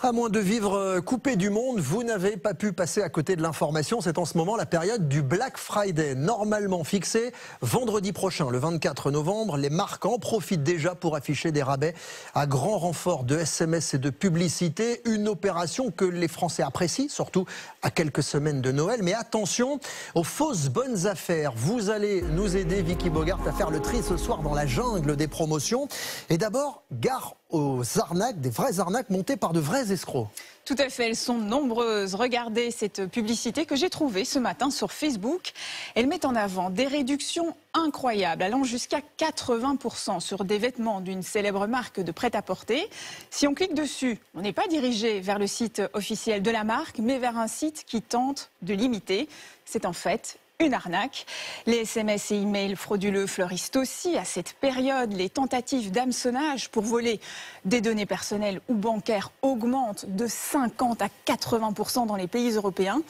À moins de vivre coupé du monde, vous n'avez pas pu passer à côté de l'information. C'est en ce moment la période du Black Friday, normalement fixée vendredi prochain, le 24 novembre. Les marques en profitent déjà pour afficher des rabais à grand renfort de SMS et de publicité. Une opération que les Français apprécient, surtout à quelques semaines de Noël. Mais attention aux fausses bonnes affaires. Vous allez nous aider, Vicky Bogart, à faire le tri ce soir dans la jungle des promotions. Et d'abord, gare aux arnaques, des vraies arnaques montées par de vrais escrocs. Tout à fait, elles sont nombreuses. Regardez cette publicité que j'ai trouvée ce matin sur Facebook. Elle met en avant des réductions incroyables, allant jusqu'à 80% sur des vêtements d'une célèbre marque de prêt-à-porter. Si on clique dessus, on n'est pas dirigé vers le site officiel de la marque, mais vers un site qui tente de l'imiter. C'est en fait une arnaque. Les SMS et emails frauduleux fleurissent aussi à cette période. Les tentatives d'hameçonnage pour voler des données personnelles ou bancaires augmentent de 50 à 80% dans les pays européens.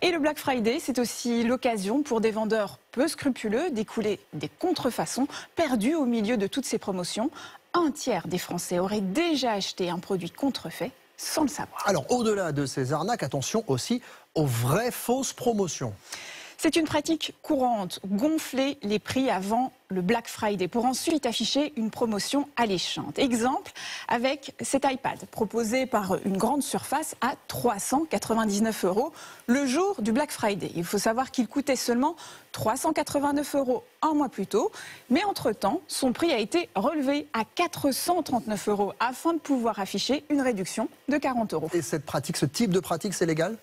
Et le Black Friday, c'est aussi l'occasion pour des vendeurs peu scrupuleux d'écouler des contrefaçons perdues au milieu de toutes ces promotions. Un tiers des Français auraient déjà acheté un produit contrefait sans le savoir. Alors, au-delà de ces arnaques, attention aussi aux vraies fausses promotions. C'est une pratique courante, gonfler les prix avant le Black Friday pour ensuite afficher une promotion alléchante. Exemple avec cet iPad proposé par une grande surface à 399 € le jour du Black Friday. Il faut savoir qu'il coûtait seulement 389 € un mois plus tôt, mais entre-temps, son prix a été relevé à 439 € afin de pouvoir afficher une réduction de 40 €. Et cette pratique, ce type de pratique, c'est légal ?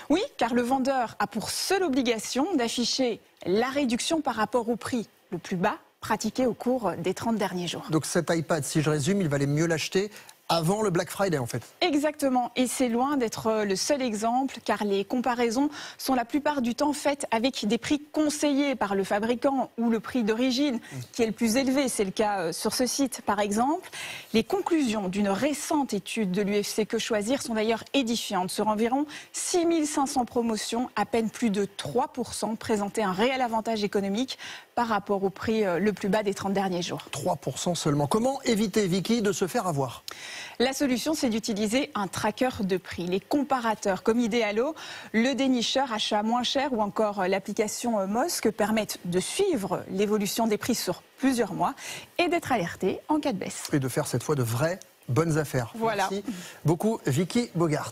Oui, car le vendeur a pour seule obligation d'afficher la réduction par rapport au prix le plus bas pratiqué au cours des 30 derniers jours. Donc cet iPad, si je résume, il valait mieux l'acheter avant le Black Friday en fait. Exactement, et c'est loin d'être le seul exemple car les comparaisons sont la plupart du temps faites avec des prix conseillés par le fabricant ou le prix d'origine qui est le plus élevé, c'est le cas sur ce site par exemple. Les conclusions d'une récente étude de l'UFC Que Choisir sont d'ailleurs édifiantes. Sur environ 6500 promotions, à peine plus de 3% présentaient un réel avantage économique par rapport au prix le plus bas des 30 derniers jours. 3% seulement. Comment éviter, Vicky, de se faire avoir ? La solution, c'est d'utiliser un tracker de prix. Les comparateurs comme Idealo, le dénicheur achat moins cher ou encore l'application Mosque permettent de suivre l'évolution des prix sur plusieurs mois et d'être alerté en cas de baisse. Et de faire cette fois de vraies bonnes affaires. Voilà. Merci beaucoup, Vicky Bogart.